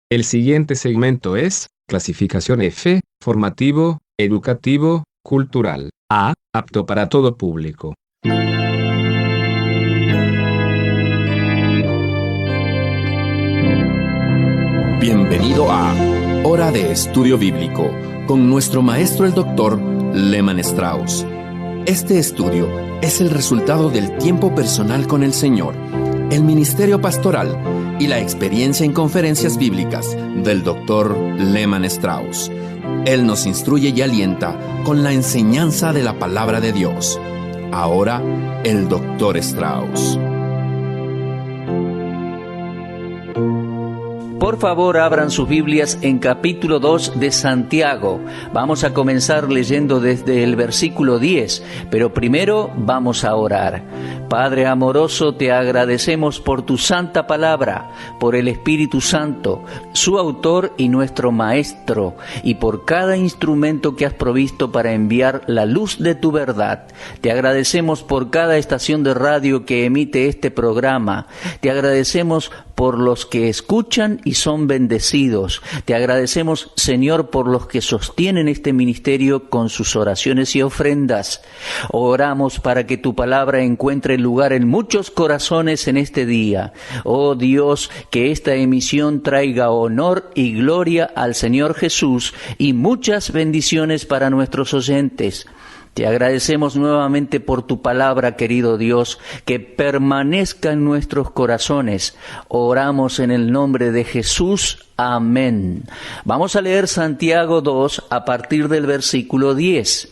El siguiente segmento es clasificación F, formativo, educativo, cultural. A, apto para todo público. Bienvenido a Hora de Estudio Bíblico con nuestro maestro el Dr. Lehman Strauss. Este estudio es el resultado del tiempo personal con el Señor, el ministerio pastoral y la experiencia en conferencias bíblicas del Dr. Lehman Strauss. Él nos instruye y alienta con la enseñanza de la palabra de Dios. Ahora, el Dr. Strauss. Por favor, abran sus Biblias en capítulo 2 de Santiago. Vamos a comenzar leyendo desde el versículo 10, pero primero vamos a orar. Padre amoroso, te agradecemos por tu santa palabra, por el Espíritu Santo, su autor y nuestro maestro, y por cada instrumento que has provisto para enviar la luz de tu verdad. Te agradecemos por cada estación de radio que emite este programa. Te agradecemos por los que escuchan y son bendecidos. Te agradecemos, Señor, por los que sostienen este ministerio con sus oraciones y ofrendas. Oramos para que tu palabra encuentre lugar en muchos corazones en este día. Oh Dios, que esta emisión traiga honor y gloria al Señor Jesús y muchas bendiciones para nuestros oyentes. Te agradecemos nuevamente por tu palabra, querido Dios, que permanezca en nuestros corazones. Oramos en el nombre de Jesús. Amén. Vamos a leer Santiago 2 a partir del versículo 10.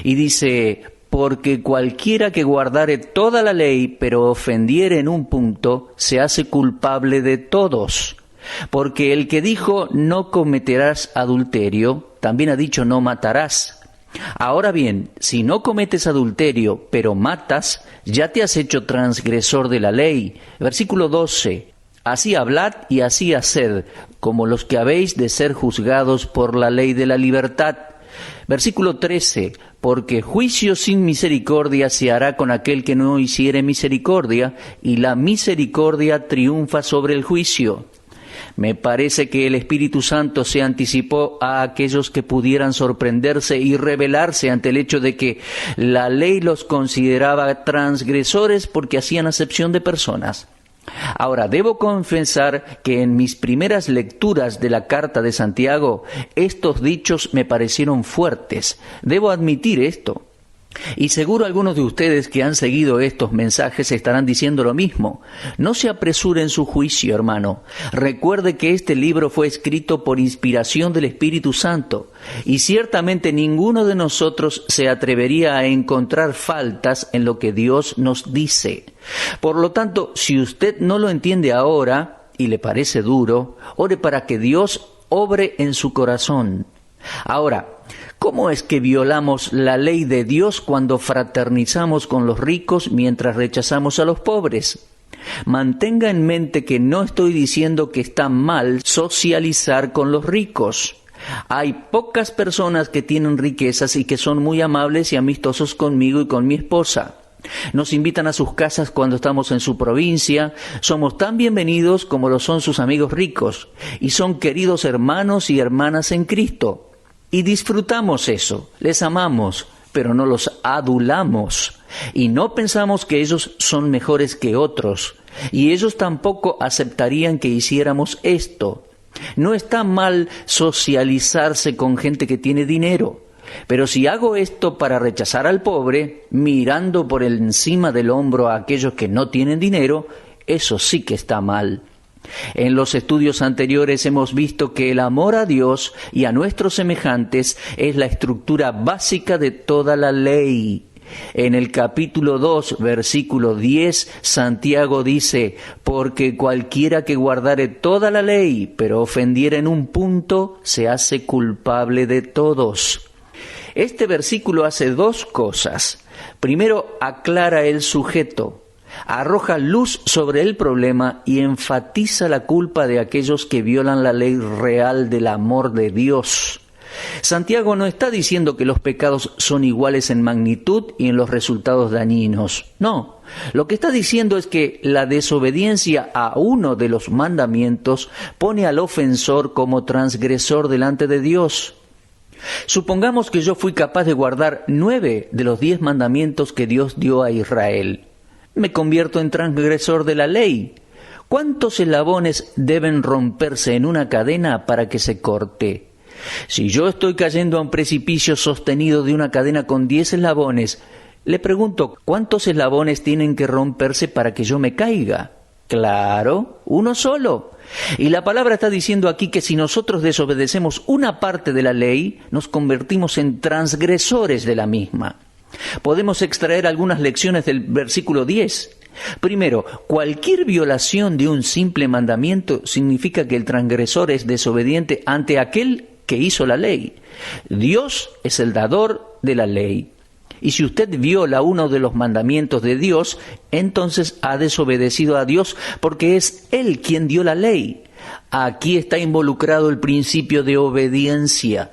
Y dice: porque cualquiera que guardare toda la ley, pero ofendiere en un punto, se hace culpable de todos. Porque el que dijo, no cometerás adulterio, también ha dicho, no matarás. Ahora bien, si no cometes adulterio, pero matas, ya te has hecho transgresor de la ley. Versículo 12. Así hablad y así haced, como los que habéis de ser juzgados por la ley de la libertad. Versículo 13. Porque juicio sin misericordia se hará con aquel que no hiciere misericordia, y la misericordia triunfa sobre el juicio. Me parece que el Espíritu Santo se anticipó a aquellos que pudieran sorprenderse y rebelarse ante el hecho de que la ley los consideraba transgresores porque hacían acepción de personas. Ahora, debo confesar que en mis primeras lecturas de la carta de Santiago, estos dichos me parecieron fuertes. Debo admitir esto. Y seguro algunos de ustedes que han seguido estos mensajes estarán diciendo lo mismo. No se apresure en su juicio, hermano. Recuerde que este libro fue escrito por inspiración del Espíritu Santo, y ciertamente ninguno de nosotros se atrevería a encontrar faltas en lo que Dios nos dice. Por lo tanto, si usted no lo entiende ahora y le parece duro, ore para que Dios obre en su corazón. Ahora, ¿cómo es que violamos la ley de Dios cuando fraternizamos con los ricos mientras rechazamos a los pobres? Mantenga en mente que no estoy diciendo que está mal socializar con los ricos. Hay pocas personas que tienen riquezas y que son muy amables y amistosos conmigo y con mi esposa. Nos invitan a sus casas cuando estamos en su provincia. Somos tan bienvenidos como lo son sus amigos ricos, y son queridos hermanos y hermanas en Cristo. Y disfrutamos eso, les amamos, pero no los adulamos. Y no pensamos que ellos son mejores que otros. Y ellos tampoco aceptarían que hiciéramos esto. No está mal socializarse con gente que tiene dinero. Pero si hago esto para rechazar al pobre, mirando por encima del hombro a aquellos que no tienen dinero, eso sí que está mal. En los estudios anteriores hemos visto que el amor a Dios y a nuestros semejantes es la estructura básica de toda la ley. En el capítulo 2, versículo 10, Santiago dice: porque cualquiera que guardare toda la ley, pero ofendiera en un punto, se hace culpable de todos. Este versículo hace dos cosas. Primero, aclara el sujeto. Arroja luz sobre el problema y enfatiza la culpa de aquellos que violan la ley real del amor de Dios. Santiago no está diciendo que los pecados son iguales en magnitud y en los resultados dañinos. No, lo que está diciendo es que la desobediencia a uno de los mandamientos pone al ofensor como transgresor delante de Dios. Supongamos que yo fui capaz de guardar 9 de los 10 mandamientos que Dios dio a Israel. Me convierto en transgresor de la ley. ¿Cuántos eslabones deben romperse en una cadena para que se corte? Si yo estoy cayendo a un precipicio sostenido de una cadena con 10 eslabones, le pregunto, ¿cuántos eslabones tienen que romperse para que yo me caiga? Claro, uno solo. Y la palabra está diciendo aquí que si nosotros desobedecemos una parte de la ley, nos convertimos en transgresores de la misma. Podemos extraer algunas lecciones del versículo 10. Primero, cualquier violación de un simple mandamiento significa que el transgresor es desobediente ante aquel que hizo la ley. Dios es el dador de la ley. Y si usted viola uno de los mandamientos de Dios, entonces ha desobedecido a Dios porque es Él quien dio la ley. Aquí está involucrado el principio de obediencia.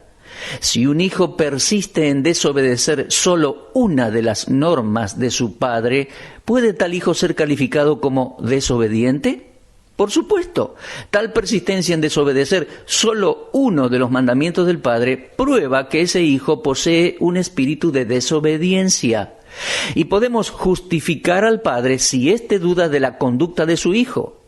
Si un hijo persiste en desobedecer solo una de las normas de su padre, ¿puede tal hijo ser calificado como desobediente? Por supuesto, tal persistencia en desobedecer solo uno de los mandamientos del padre prueba que ese hijo posee un espíritu de desobediencia. Y podemos justificar al padre si éste duda de la conducta de su hijo.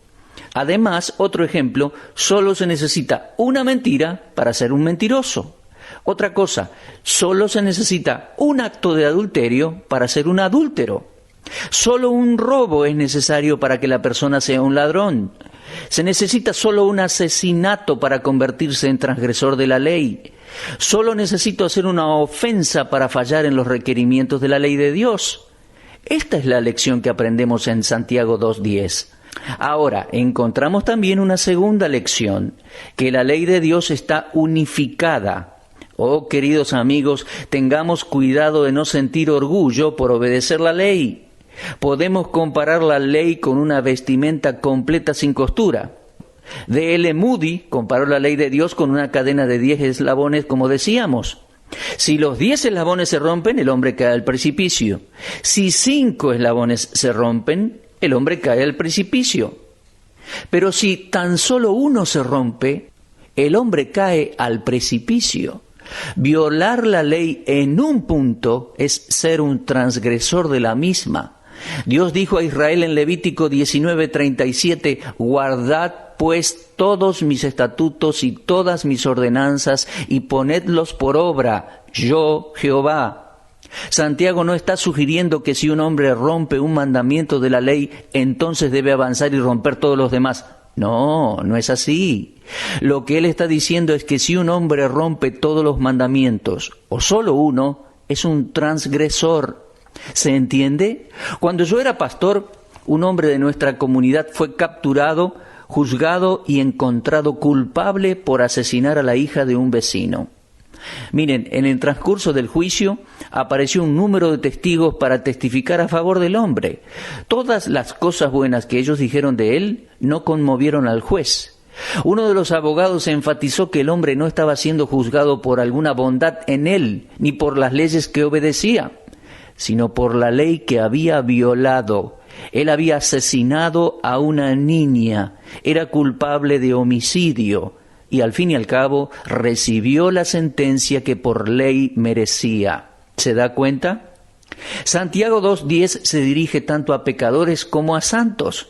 Además, otro ejemplo, solo se necesita una mentira para ser un mentiroso. Otra cosa, solo se necesita un acto de adulterio para ser un adúltero. Solo un robo es necesario para que la persona sea un ladrón. Se necesita solo un asesinato para convertirse en transgresor de la ley. Solo necesito hacer una ofensa para fallar en los requerimientos de la ley de Dios. Esta es la lección que aprendemos en Santiago 2:10. Ahora, encontramos también una segunda lección, que la ley de Dios está unificada. Oh, queridos amigos, tengamos cuidado de no sentir orgullo por obedecer la ley. Podemos comparar la ley con una vestimenta completa sin costura. D.L. Moody comparó la ley de Dios con una cadena de 10 eslabones, como decíamos. Si los 10 eslabones se rompen, el hombre cae al precipicio. Si 5 eslabones se rompen, el hombre cae al precipicio. Pero si tan solo uno se rompe, el hombre cae al precipicio. Violar la ley en un punto es ser un transgresor de la misma. Dios dijo a Israel en Levítico 19:37, guardad pues todos mis estatutos y todas mis ordenanzas y ponedlos por obra, yo Jehová. Santiago no está sugiriendo que si un hombre rompe un mandamiento de la ley, entonces debe avanzar y romper todos los demás. No, no es así. Lo que él está diciendo es que si un hombre rompe todos los mandamientos, o solo uno, es un transgresor. ¿Se entiende? Cuando yo era pastor, un hombre de nuestra comunidad fue capturado, juzgado y encontrado culpable por asesinar a la hija de un vecino. Miren, en el transcurso del juicio apareció un número de testigos para testificar a favor del hombre. Todas las cosas buenas que ellos dijeron de él no conmovieron al juez. Uno de los abogados enfatizó que el hombre no estaba siendo juzgado por alguna bondad en él, ni por las leyes que obedecía, sino por la ley que había violado. Él había asesinado a una niña, era culpable de homicidio, y al fin y al cabo recibió la sentencia que por ley merecía. ¿Se da cuenta? Santiago 2:10 se dirige tanto a pecadores como a santos.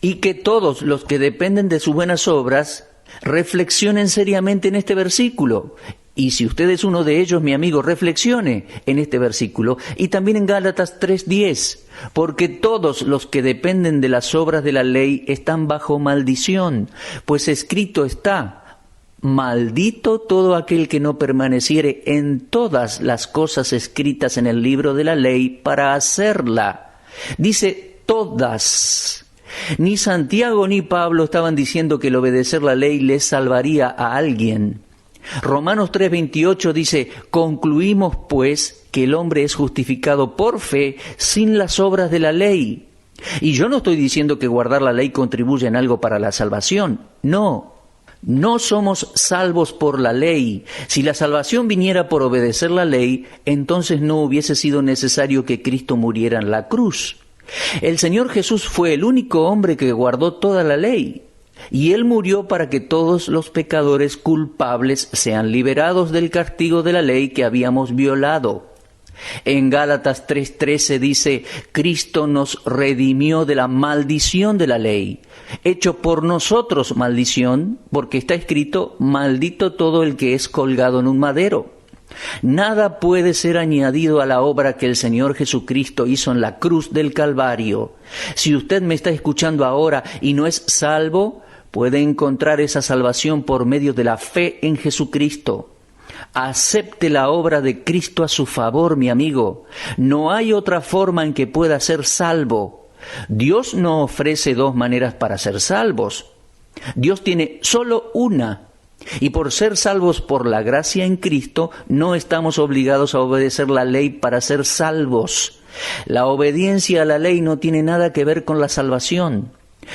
Y que todos los que dependen de sus buenas obras reflexionen seriamente en este versículo. Y si usted es uno de ellos, mi amigo, reflexione en este versículo. Y también en Gálatas 3:10. Porque todos los que dependen de las obras de la ley están bajo maldición. Pues escrito está: maldito todo aquel que no permaneciere en todas las cosas escritas en el libro de la ley para hacerla. Dice todas. Ni Santiago ni Pablo estaban diciendo que el obedecer la ley les salvaría a alguien. Romanos 3:28 dice, concluimos pues que el hombre es justificado por fe sin las obras de la ley. Y yo no estoy diciendo que guardar la ley contribuye en algo para la salvación. No. No somos salvos por la ley. Si la salvación viniera por obedecer la ley, entonces no hubiese sido necesario que Cristo muriera en la cruz. El Señor Jesús fue el único hombre que guardó toda la ley, y Él murió para que todos los pecadores culpables sean liberados del castigo de la ley que habíamos violado. En Gálatas 3:13 dice: Cristo nos redimió de la maldición de la ley, hecho por nosotros maldición, porque está escrito: maldito todo el que es colgado en un madero. Nada puede ser añadido a la obra que el Señor Jesucristo hizo en la cruz del Calvario. Si usted me está escuchando ahora y no es salvo, puede encontrar esa salvación por medio de la fe en Jesucristo. Acepte la obra de Cristo a su favor, mi amigo. No hay otra forma en que pueda ser salvo. Dios no ofrece dos maneras para ser salvos. Dios tiene solo una. Y por ser salvos por la gracia en Cristo, no estamos obligados a obedecer la ley para ser salvos. La obediencia a la ley no tiene nada que ver con la salvación.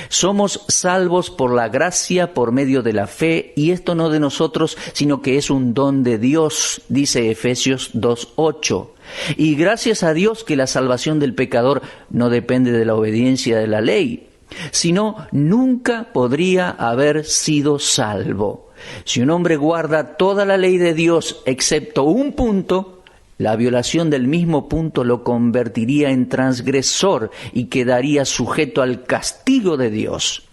Somos salvos por la gracia, por medio de la fe, y esto no de nosotros, sino que es un don de Dios, dice Efesios 2:8. Y gracias a Dios que la salvación del pecador no depende de la obediencia de la ley, sino nunca podría haber sido salvo. Si un hombre guarda toda la ley de Dios excepto un punto, la violación del mismo punto lo convertiría en transgresor y quedaría sujeto al castigo de Dios.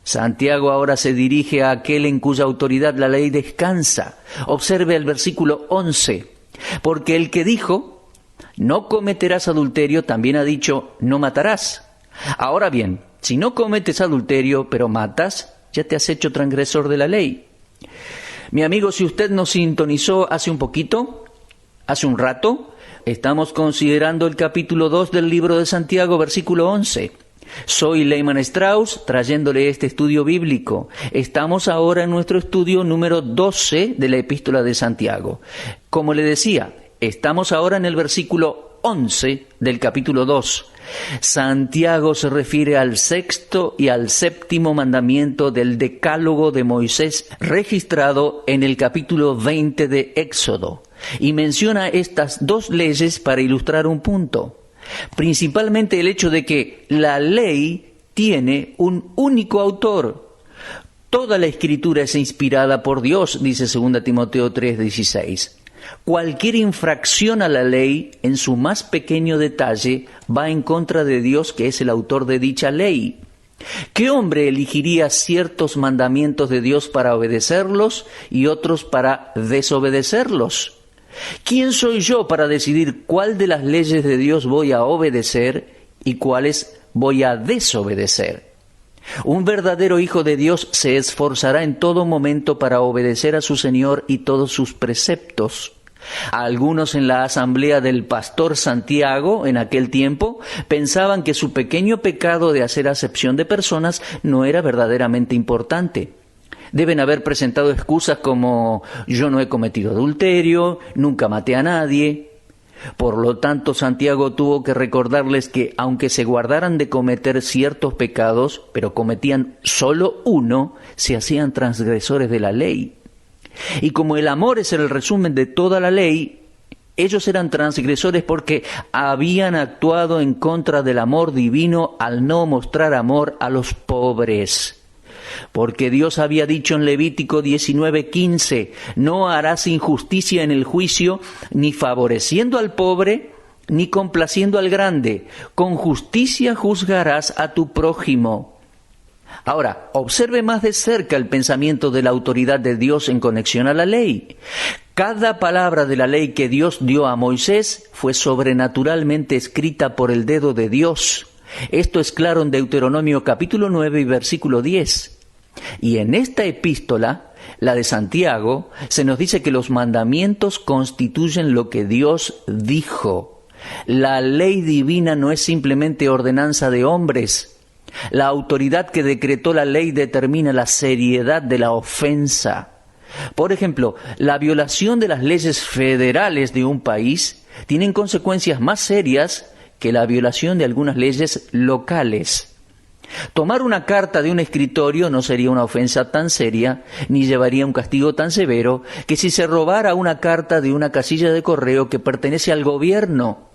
Santiago ahora se dirige a aquel en cuya autoridad la ley descansa. Observe el versículo 11. Porque el que dijo: no cometerás adulterio, también ha dicho: no matarás. Ahora bien, si no cometes adulterio, pero matas, ya te has hecho transgresor de la ley. Mi amigo, si usted nos sintonizó hace un rato, estamos considerando el capítulo 2 del libro de Santiago, versículo 11. Soy Lehman Strauss, trayéndole este estudio bíblico. Estamos ahora en nuestro estudio número 12 de la Epístola de Santiago. Como le decía, estamos ahora en el versículo 11 del capítulo 2. Santiago se refiere al sexto y al séptimo mandamiento del Decálogo de Moisés, registrado en el capítulo 20 de Éxodo, y menciona estas dos leyes para ilustrar un punto, principalmente el hecho de que la ley tiene un único autor. Toda la Escritura es inspirada por Dios, dice 2 Timoteo 3:16. Cualquier infracción a la ley, en su más pequeño detalle, va en contra de Dios, que es el autor de dicha ley. ¿Qué hombre elegiría ciertos mandamientos de Dios para obedecerlos y otros para desobedecerlos? ¿Quién soy yo para decidir cuál de las leyes de Dios voy a obedecer y cuáles voy a desobedecer? Un verdadero hijo de Dios se esforzará en todo momento para obedecer a su Señor y todos sus preceptos. Algunos en la asamblea del pastor Santiago en aquel tiempo pensaban que su pequeño pecado de hacer acepción de personas no era verdaderamente importante. Deben haber presentado excusas como: yo no he cometido adulterio, nunca maté a nadie. Por lo tanto, Santiago tuvo que recordarles que aunque se guardaran de cometer ciertos pecados, pero cometían solo uno, se hacían transgresores de la ley. Y como el amor es el resumen de toda la ley, ellos eran transgresores porque habían actuado en contra del amor divino al no mostrar amor a los pobres. Porque Dios había dicho en Levítico 19:15, no harás injusticia en el juicio, ni favoreciendo al pobre, ni complaciendo al grande. Con justicia juzgarás a tu prójimo. Ahora, observe más de cerca el pensamiento de la autoridad de Dios en conexión a la ley. Cada palabra de la ley que Dios dio a Moisés fue sobrenaturalmente escrita por el dedo de Dios. Esto es claro en Deuteronomio capítulo 9 y versículo 10. Y en esta epístola, la de Santiago, se nos dice que los mandamientos constituyen lo que Dios dijo. La ley divina no es simplemente ordenanza de hombres. La autoridad que decretó la ley determina la seriedad de la ofensa. Por ejemplo, la violación de las leyes federales de un país tiene consecuencias más serias que la violación de algunas leyes locales. Tomar una carta de un escritorio no sería una ofensa tan seria, ni llevaría un castigo tan severo, que si se robara una carta de una casilla de correo que pertenece al gobierno.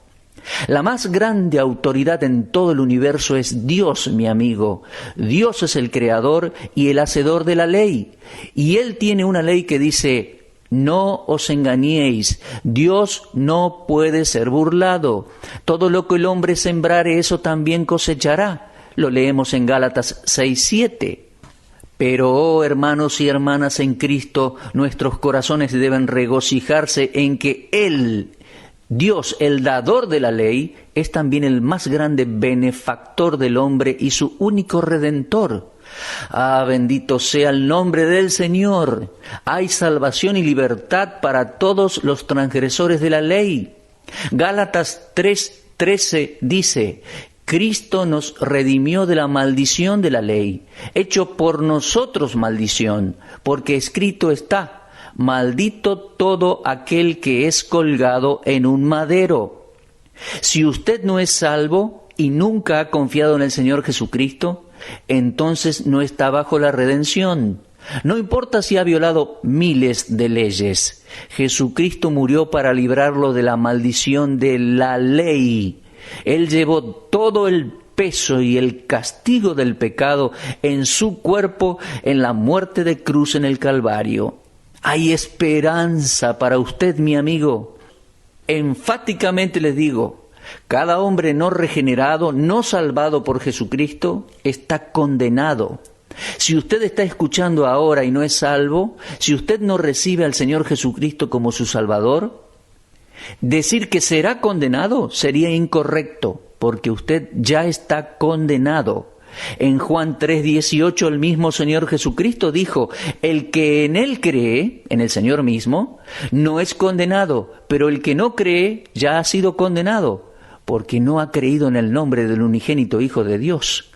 La más grande autoridad en todo el universo es Dios, mi amigo. Dios es el creador y el hacedor de la ley. Y Él tiene una ley que dice: no os engañéis, Dios no puede ser burlado. Todo lo que el hombre sembrare, eso también cosechará. Lo leemos en Gálatas 6:7. Pero, oh hermanos y hermanas en Cristo, nuestros corazones deben regocijarse en que Él, Dios, el dador de la ley, es también el más grande benefactor del hombre y su único redentor. Ah, bendito sea el nombre del Señor. Hay salvación y libertad para todos los transgresores de la ley. Gálatas 3:13 dice: Cristo nos redimió de la maldición de la ley, hecho por nosotros maldición, porque escrito está: maldito todo aquel que es colgado en un madero. Si usted no es salvo y nunca ha confiado en el Señor Jesucristo, entonces no está bajo la redención. No importa si ha violado miles de leyes, Jesucristo murió para librarlo de la maldición de la ley. Él llevó todo el peso y el castigo del pecado en su cuerpo en la muerte de cruz en el Calvario. Hay esperanza para usted, mi amigo. Enfáticamente les digo: cada hombre no regenerado, no salvado por Jesucristo, está condenado. Si usted está escuchando ahora y no es salvo, si usted no recibe al Señor Jesucristo como su Salvador, decir que será condenado sería incorrecto, porque usted ya está condenado. En Juan 3:18 el mismo Señor Jesucristo dijo: el que en Él cree, en el Señor mismo, no es condenado, pero el que no cree ya ha sido condenado, porque no ha creído en el nombre del unigénito Hijo de Dios.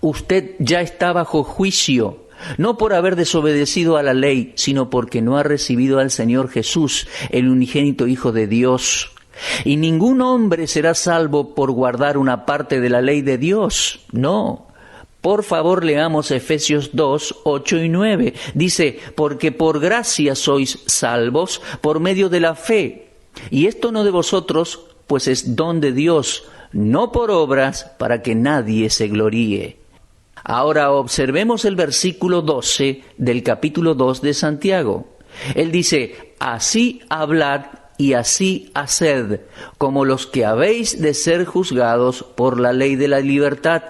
Usted ya está bajo juicio, no por haber desobedecido a la ley, sino porque no ha recibido al Señor Jesús, el unigénito Hijo de Dios. Y ningún hombre será salvo por guardar una parte de la ley de Dios. No. Por favor, leamos Efesios 2:8 y 9. Dice: porque por gracia sois salvos por medio de la fe. Y esto no de vosotros, pues es don de Dios, no por obras, para que nadie se gloríe. Ahora observemos el versículo 12 del capítulo 2 de Santiago. Él dice: así hablad y así haced, como los que habéis de ser juzgados por la ley de la libertad.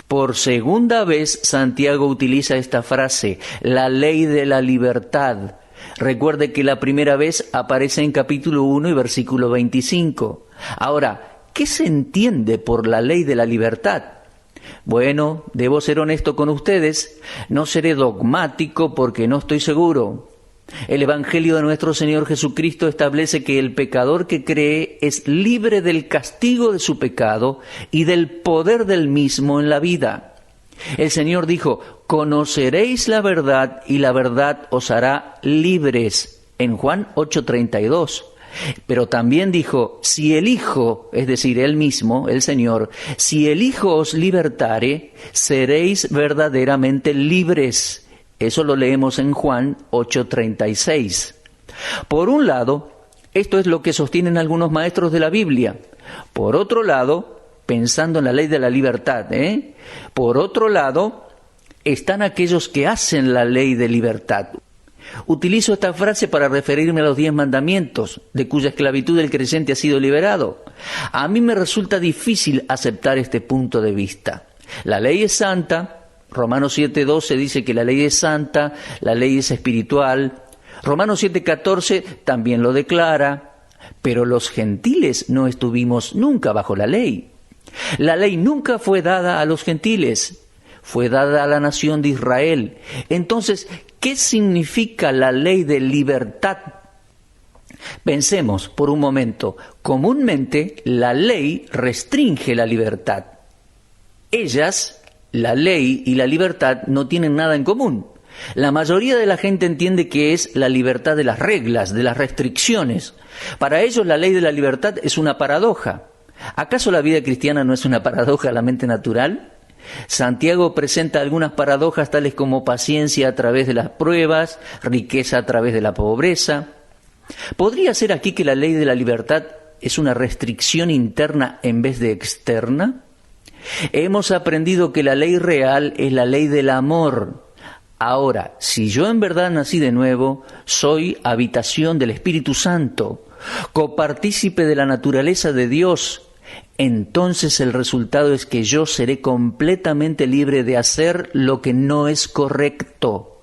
Por segunda vez Santiago utiliza esta frase, la ley de la libertad. Recuerde que la primera vez aparece en capítulo 1 y versículo 25. Ahora, ¿qué se entiende por la ley de la libertad? Bueno, debo ser honesto con ustedes, no seré dogmático porque no estoy seguro. El Evangelio de nuestro Señor Jesucristo establece que el pecador que cree es libre del castigo de su pecado y del poder del mismo en la vida. El Señor dijo: conoceréis la verdad y la verdad os hará libres, en Juan 8:32. Pero también dijo: si el Hijo, es decir, Él mismo, el Señor, si el Hijo os libertare, seréis verdaderamente libres. Eso lo leemos en Juan 8:36. Por un lado, esto es lo que sostienen algunos maestros de la Biblia. Por otro lado, pensando en la ley de la libertad, por otro lado, están aquellos que hacen la ley de libertad. Utilizo esta frase para referirme a los 10 mandamientos, de cuya esclavitud el creyente ha sido liberado. A mí me resulta difícil aceptar este punto de vista. La ley es santa. Romanos 7:12 dice que la ley es santa, la ley es espiritual. Romanos 7:14 también lo declara. Pero los gentiles no estuvimos nunca bajo la ley. La ley nunca fue dada a los gentiles, fue dada a la nación de Israel. Entonces, ¿qué significa la ley de libertad? Pensemos por un momento. Comúnmente, la ley restringe la libertad. La ley y la libertad no tienen nada en común. La mayoría de la gente entiende que es la libertad de las reglas, de las restricciones. Para ellos la ley de la libertad es una paradoja. ¿Acaso la vida cristiana no es una paradoja a la mente natural? Santiago presenta algunas paradojas tales como paciencia a través de las pruebas, riqueza a través de la pobreza. ¿Podría ser aquí que la ley de la libertad es una restricción interna en vez de externa? Hemos aprendido que la ley real es la ley del amor. Ahora, si yo en verdad nací de nuevo, soy habitación del Espíritu Santo, copartícipe de la naturaleza de Dios, entonces el resultado es que yo seré completamente libre de hacer lo que no es correcto,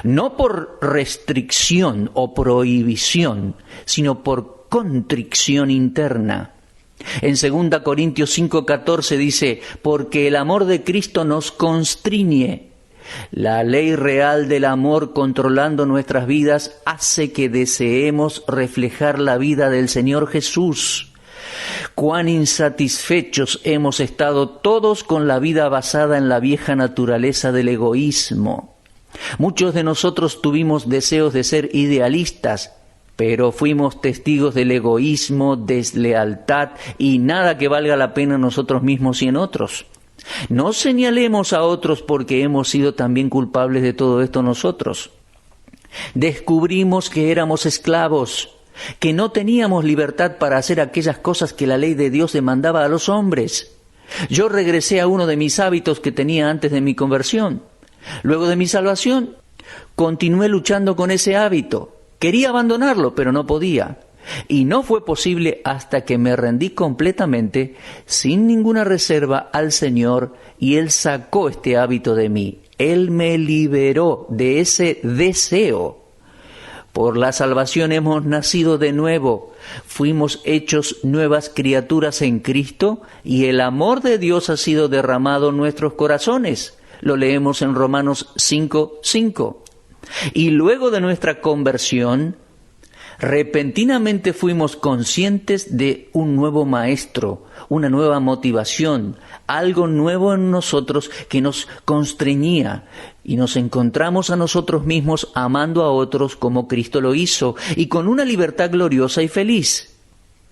no por restricción o prohibición, sino por contrición interna. En 2 Corintios 5:14 dice, porque el amor de Cristo nos constriñe. La ley real del amor controlando nuestras vidas hace que deseemos reflejar la vida del Señor Jesús. Cuán insatisfechos hemos estado todos con la vida basada en la vieja naturaleza del egoísmo. Muchos de nosotros tuvimos deseos de ser idealistas, pero fuimos testigos del egoísmo, deslealtad y nada que valga la pena en nosotros mismos y en otros. No señalemos a otros porque hemos sido también culpables de todo esto nosotros. Descubrimos que éramos esclavos, que no teníamos libertad para hacer aquellas cosas que la ley de Dios demandaba a los hombres. Yo regresé a uno de mis hábitos que tenía antes de mi conversión. Luego de mi salvación, continué luchando con ese hábito. Quería abandonarlo, pero no podía. Y no fue posible hasta que me rendí completamente, sin ninguna reserva, al Señor, y Él sacó este hábito de mí. Él me liberó de ese deseo. Por la salvación hemos nacido de nuevo, fuimos hechos nuevas criaturas en Cristo, y el amor de Dios ha sido derramado en nuestros corazones. Lo leemos en Romanos 5:5. Y luego de nuestra conversión, repentinamente fuimos conscientes de un nuevo maestro, una nueva motivación, algo nuevo en nosotros que nos constreñía, y nos encontramos a nosotros mismos amando a otros como Cristo lo hizo, y con una libertad gloriosa y feliz.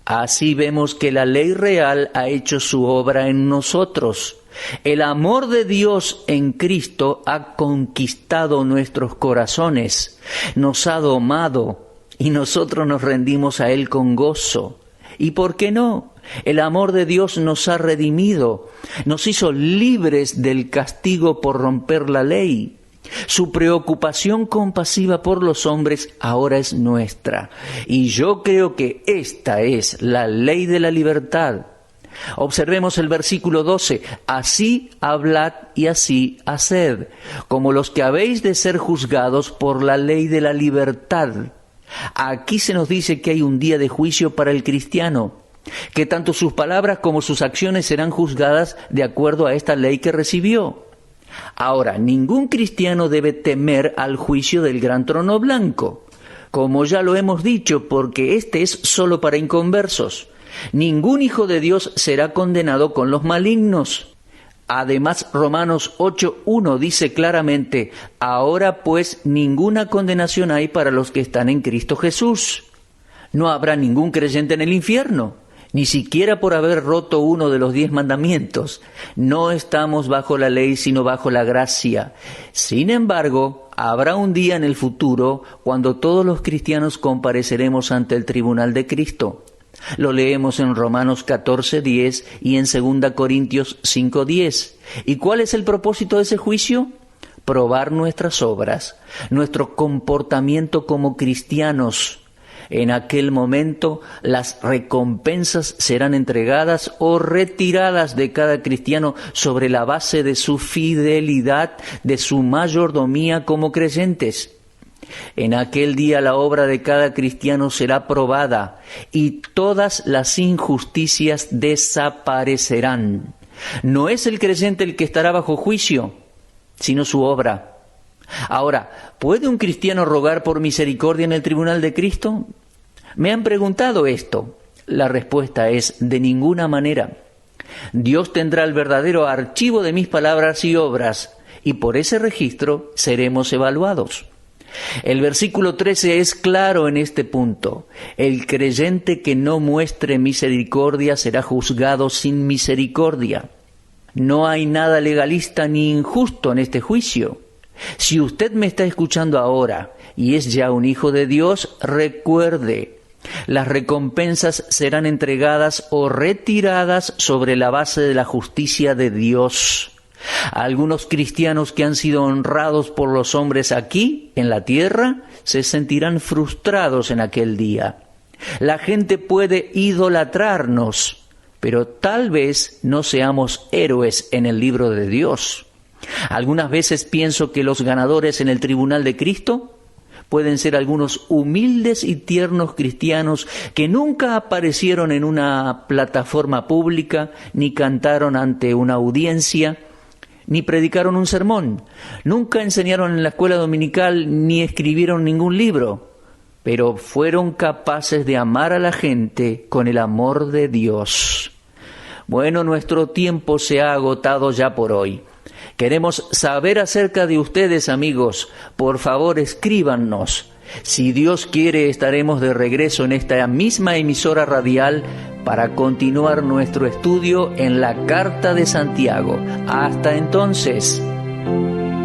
Así vemos que la ley real ha hecho su obra en nosotros. El amor de Dios en Cristo ha conquistado nuestros corazones, nos ha domado, y nosotros nos rendimos a Él con gozo. ¿Y por qué no? El amor de Dios nos ha redimido, nos hizo libres del castigo por romper la ley. Su preocupación compasiva por los hombres ahora es nuestra. Y yo creo que esta es la ley de la libertad. Observemos el versículo 12. Así hablad y así haced, como los que habéis de ser juzgados por la ley de la libertad. Aquí se nos dice que hay un día de juicio para el cristiano, que tanto sus palabras como sus acciones serán juzgadas de acuerdo a esta ley que recibió. Ahora, ningún cristiano debe temer al juicio del gran trono blanco, como ya lo hemos dicho, porque este es solo para inconversos. Ningún hijo de Dios será condenado con los malignos. Además, Romanos 8:1 dice claramente, ahora pues ninguna condenación hay para los que están en Cristo Jesús. No habrá ningún creyente en el infierno, ni siquiera por haber roto uno de los 10 mandamientos. No estamos bajo la ley, sino bajo la gracia. Sin embargo, habrá un día en el futuro cuando todos los cristianos compareceremos ante el tribunal de Cristo. Lo leemos en Romanos 14:10 y en 2 Corintios 5:10. ¿Y cuál es el propósito de ese juicio? Probar nuestras obras, nuestro comportamiento como cristianos. En aquel momento las recompensas serán entregadas o retiradas de cada cristiano sobre la base de su fidelidad, de su mayordomía como creyentes. En aquel día la obra de cada cristiano será probada y todas las injusticias desaparecerán. No es el creyente el que estará bajo juicio, sino su obra. Ahora, ¿puede un cristiano rogar por misericordia en el tribunal de Cristo? Me han preguntado esto. La respuesta es de ninguna manera. Dios tendrá el verdadero archivo de mis palabras y obras, y por ese registro seremos evaluados. El versículo 13 es claro en este punto. El creyente que no muestre misericordia será juzgado sin misericordia. No hay nada legalista ni injusto en este juicio. Si usted me está escuchando ahora y es ya un hijo de Dios, recuerde, las recompensas serán entregadas o retiradas sobre la base de la justicia de Dios. Algunos cristianos que han sido honrados por los hombres aquí, en la tierra, se sentirán frustrados en aquel día. La gente puede idolatrarnos, pero tal vez no seamos héroes en el libro de Dios. Algunas veces pienso que los ganadores en el tribunal de Cristo pueden ser algunos humildes y tiernos cristianos que nunca aparecieron en una plataforma pública, ni cantaron ante una audiencia, ni predicaron un sermón, nunca enseñaron en la escuela dominical, ni escribieron ningún libro, pero fueron capaces de amar a la gente con el amor de Dios. Bueno, nuestro tiempo se ha agotado ya por hoy. Queremos saber acerca de ustedes, amigos. Por favor, escríbanos. Si Dios quiere, estaremos de regreso en esta misma emisora radial para continuar nuestro estudio en la Carta de Santiago. Hasta entonces.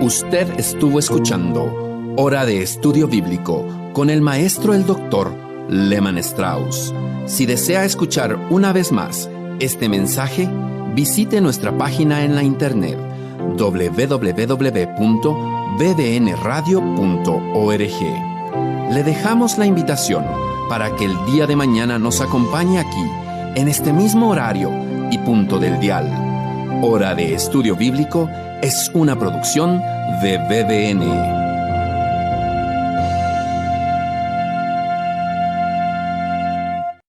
Usted estuvo escuchando Hora de Estudio Bíblico con el maestro el doctor Lehmann Strauss. Si desea escuchar una vez más este mensaje, visite nuestra página en la internet www.bbnradio.org. Le dejamos la invitación para que el día de mañana nos acompañe aquí, en este mismo horario y punto del dial. Hora de Estudio Bíblico es una producción de BBN.